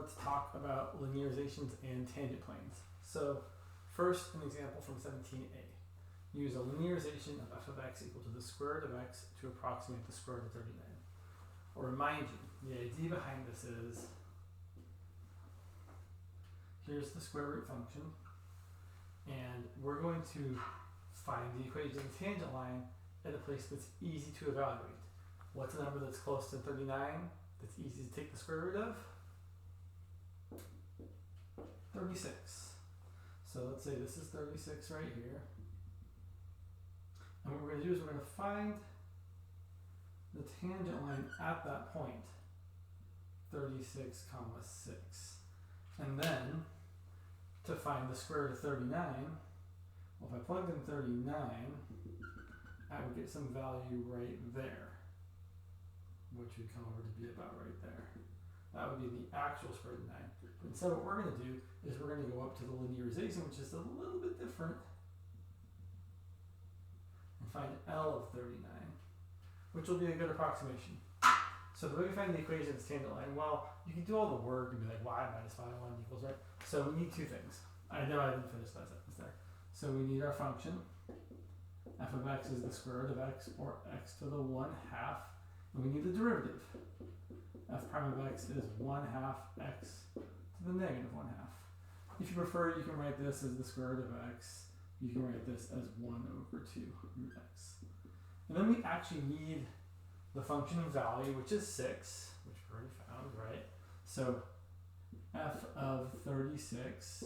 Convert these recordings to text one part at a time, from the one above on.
let's talk about linearizations and tangent planes. So first, an example from 17a. Use a linearization of f of x equal to the square root of x to approximate the square root of 39. I'll remind you, the idea behind this is, here's the square root function, and we're going to find the equation of the tangent line at a place that's easy to evaluate. What's a number that's close to 39 that's easy to take the square root of? 36. So let's say this is 36 right here. And what we're going to do is we're going to find the tangent line at that point, 36, 6. And then, to find the square root of 39, well, if I plugged in 39, I would get some value right there, which would come over to be about right there. That would be the actual square root of 9. But instead, what we're going to do is we're going to go up to the linearization, which is a little bit different, and find L of 39, which will be a good approximation. So the way we find the equation of the tangent line, well, you can do all the work and be like y minus y1 equals, right? So we need two things. I know I didn't finish that sentence there. So we need our function. F of x is the square root of x, or x to the 1/2. And we need the derivative. F prime of x is 1/2 x to the negative 1/2. If you prefer, you can write this as the square root of x. You can write this as 1 over 2 root x. And then we actually need the function value, which is 6, which we already found, right? So f of 36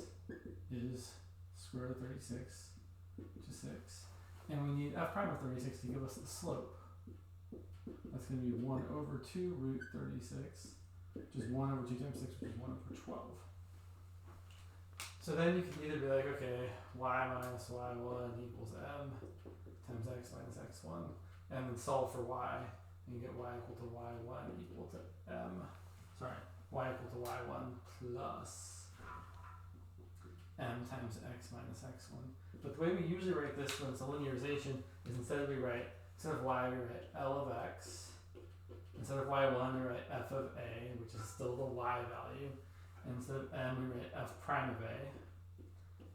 is square root of 36, which is 6. And we need f prime of 36 to give us the slope. That's going to be 1 over 2 root 36, which is 1 over 2 times 6, which is 1 over 12. So then you can either be like, okay, y minus y1 equals m times x minus x1, and then solve for y, and you get y equal to y1 equal to y equal to y1 plus m times x minus x1. But the way we usually write this when it's a linearization is instead of y, we write L of x. Instead of y1, we write f of a, which is still the y value. And instead of m, we write f prime of a.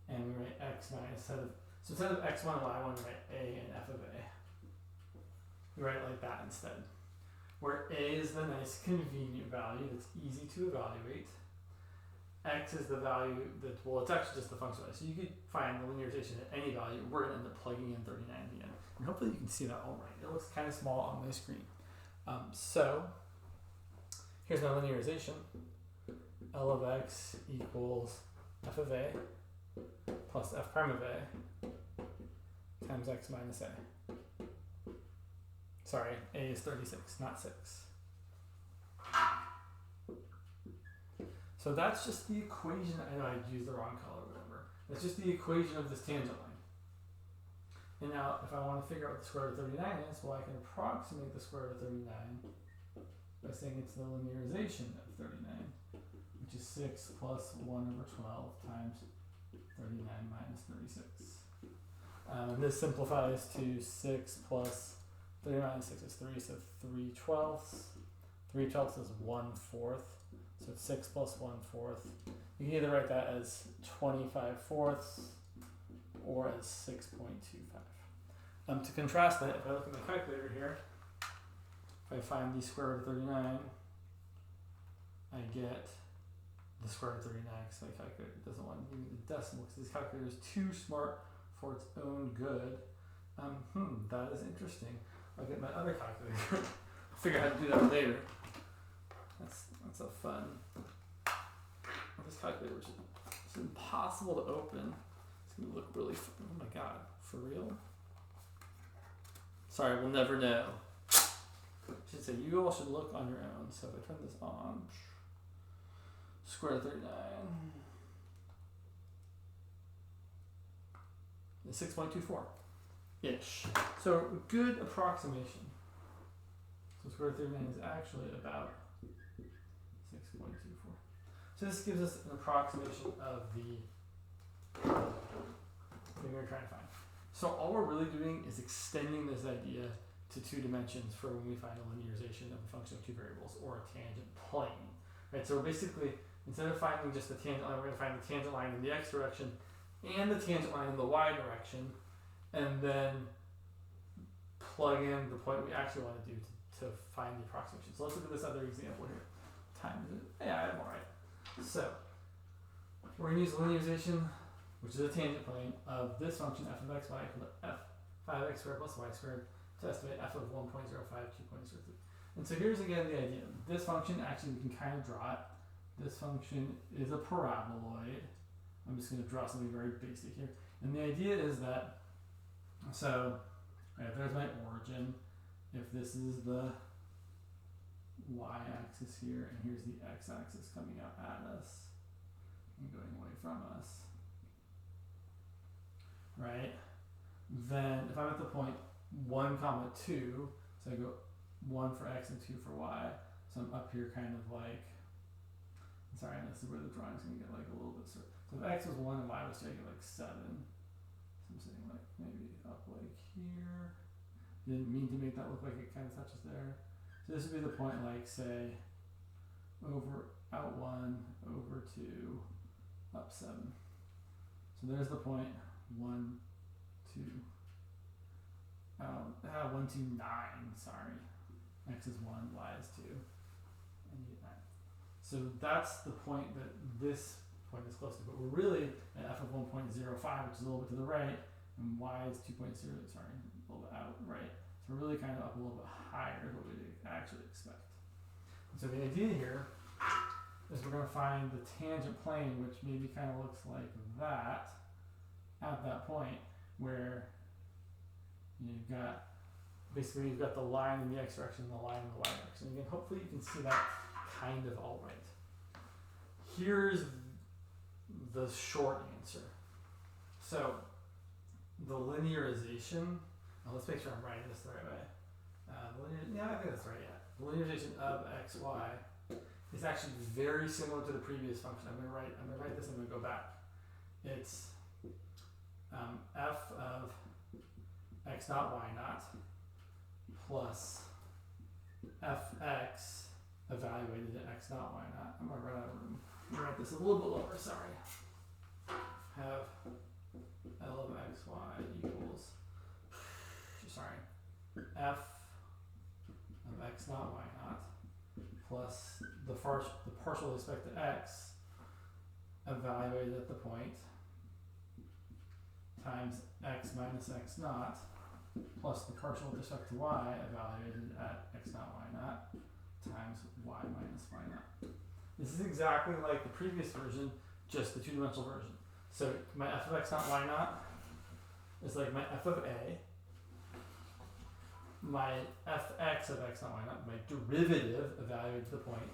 And we write x minus, so instead of x1 and y1, we write a and f of a. We write it like that instead. Where a is the nice convenient value that's easy to evaluate. X is the value that, well, it's actually just the function value. So you could find the linearization at any value. We're going to end up plugging in 39 at the end. And hopefully you can see that all right. It looks kind of small on my screen. So here's my linearization. L of x equals f of a plus f prime of a times x minus a. Sorry, a is 36, not 6. So that's just the equation. I know I used the wrong color or whatever. That's just the equation of this tangent line. And now, if I want to figure out what the square root of 39 is, well, I can approximate the square root of 39 by saying it's the linearization of 39, which is 6 plus 1 over 12 times 39 minus 36. And this simplifies to 6 plus 39 minus 6 is 3, so 3/12. 3/12 is 1/4. So it's 6 plus 1/4. You can either write that as 25/4 or as 6.25. To contrast that, if I look at my calculator here, if I find the square root of 39, I get the square root of 39 because my calculator doesn't want to give me the decimal because this calculator is too smart for its own good. That is interesting. I'll get my other calculator. I'll figure out how to do that later. That's so fun. This calculator is impossible to open. It's going to look really fun. Oh my god, for real? Sorry, we'll never know. I should say, you all should look on your own. So if I turn this on, square root of 39 is 6.24-ish. So a good approximation. So square root of 39 is actually about 6.24. So this gives us an approximation of the thing we're trying to find. So all we're really doing is extending this idea to 2 dimensions for when we find a linearization of a function of 2 variables or a tangent plane. Right? So we're basically instead of finding just the tangent line, we're going to find the tangent line in the x direction and the tangent line in the y direction, and then plug in the point we actually want to do to find the approximation. So let's look at this other example here. Time is it? Yeah, I'm alright. So we're going to use linearization, which is a tangent plane, of this function f of x y equal to f 5x squared plus y squared to estimate f of 1.05, 2.03. And so here's again the idea. This function, actually we can kind of draw it. This function is a paraboloid. I'm just going to draw something very basic here. And the idea is that, so, right, there's my origin. If this is the y-axis here, and here's the x-axis coming out at us and going away from us, right? Then if I'm at the point 1, 2, so I go 1 for x and 2 for y, so I'm up here kind of like, sorry, this is where the drawing's going to get like a little bit certain. So if x was 1 and y was 2, I get like 7. So I'm saying like maybe up like here. Didn't mean to make that look like it kind of touches there. So this would be the point like say over out 1, over 2, up 7. So there's the point 1, 2, 1, 2, 9, sorry. X is 1, y is 2, and you get 9. So that's the point that this point is close to, but we're really at f of 1.05, which is a little bit to the right, and y is 2.0, sorry, a little bit out, right? So we're really kind of up a little bit higher than what we'd actually expect. And so the idea here is we're going to find the tangent plane, which maybe kind of looks like that, at that point, where you've got, basically you've got the line in the x direction and the line in the y direction. Again, hopefully you can see that kind of all right. Here's the short answer. So the linearization, let's make sure I'm writing this the right way. Yeah, I think that's right, yeah. The linearization of x, y is actually very similar to the previous function. I'm going to write this, I'm going to go back. It's f of x naught, y naught plus fx evaluated at x naught, y naught. I'm going to run out of room. I'm going to write this a little bit lower, sorry. Have L of x, y equals, sorry, f of x naught, y naught plus the partial with respect to x evaluated at the point times x minus x naught plus the partial with respect to y evaluated at x naught, y naught times y minus y naught. This is exactly like the previous version, just the two-dimensional version. So my f of x naught, y naught is like my f of a, my fx of x naught, y naught, my derivative evaluated to the point,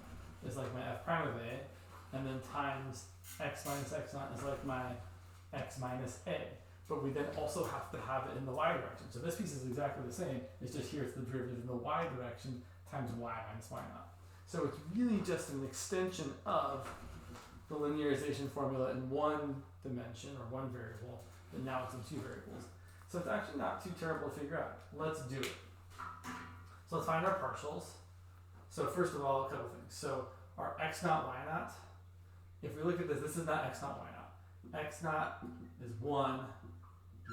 is like my f prime of a, and then times x minus x naught is like my x minus a. But we then also have to have it in the y direction. So this piece is exactly the same, it's just here it's the derivative in the y direction times y minus y naught. So it's really just an extension of the linearization formula in one dimension or one variable, but now it's in two variables. So it's actually not too terrible to figure out. Let's do it. So let's find our partials. So first of all, a couple things. So our x naught, y naught, if we look at this, this is not x naught, y naught. X naught is 1,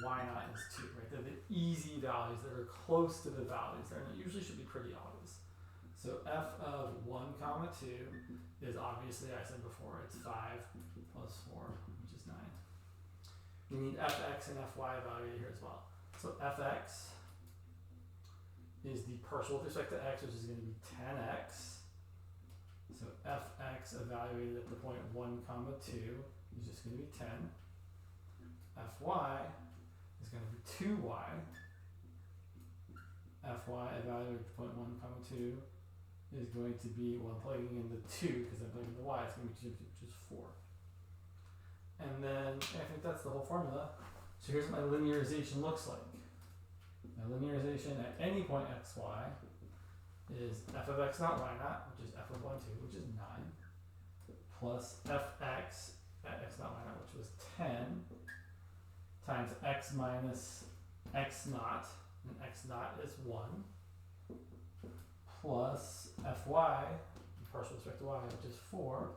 y naught is 2, right? They're the easy values that are close to the values there, and it usually should be pretty obvious. So f of 1, 2 is obviously, I said before, it's 5 plus 4, which is 9. We need fx and fy evaluated here as well. So fx is the partial with respect to x, which is going to be 10x. So fx evaluated at the point 1, 2 is just going to be 10. Fy is going to be 2y. Fy evaluated at the point 1, 2 is going to be, well, I'm plugging in the 2 because I'm plugging in the y, it's going to be 2, which is 4. And then I think that's the whole formula. So here's what my linearization looks like. My linearization at any point xy is f of x naught, y naught, which is f of 1, 2, which is 9, plus fx at x naught, y naught, which was 10, times x minus x naught, and x naught is 1, plus fy, partial with respect to y, which is 4,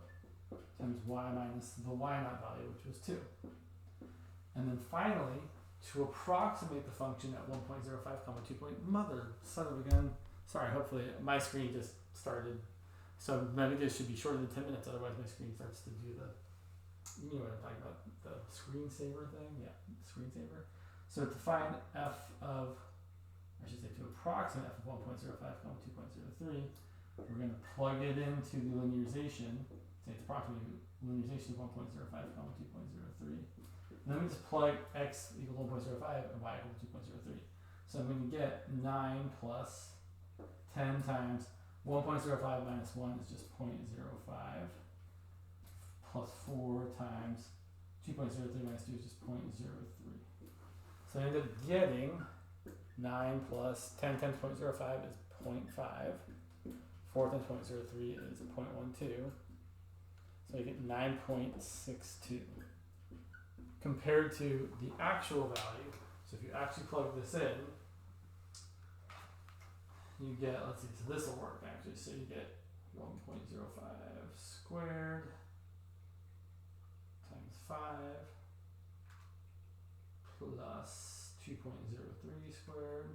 times y minus the y0 value, which was 2. And then finally, to approximate the function at 1.05 comma 2 point, mother, son of a gun. Sorry, hopefully my screen just started. So my video should be shorter than 10 minutes, otherwise my screen starts to do the, you know what I'm talking about, the screensaver thing? Yeah, screensaver. So to find f of, I should say to approximate f of 1.05 comma 2.03, we're going to plug it into the linearization. Say it's approximately linearization of 1.05 comma 2.03. Then we just plug x equal 1.05 and y equal 2.03. So I'm going to get 9 plus 10 times 1.05 minus 1 is just 0.05 plus 4 times 2.03 minus 2 is just 0.03. So I end up getting 9 plus 10 times 0.05 is 0.5. 4 times 0.03 is 0.12. So you get 9.62. Compared to the actual value, so if you actually plug this in, you get, let's see, so this will work actually, so you get 1.05 squared times 5 plus 2.03 squared,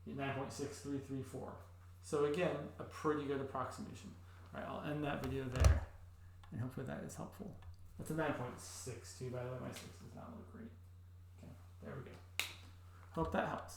you get 9.6334. So again, a pretty good approximation. All right, I'll end that video there, and hopefully that is helpful. That's a 9.62, by the way. My 6 does not look great. Okay, there we go. Hope that helps.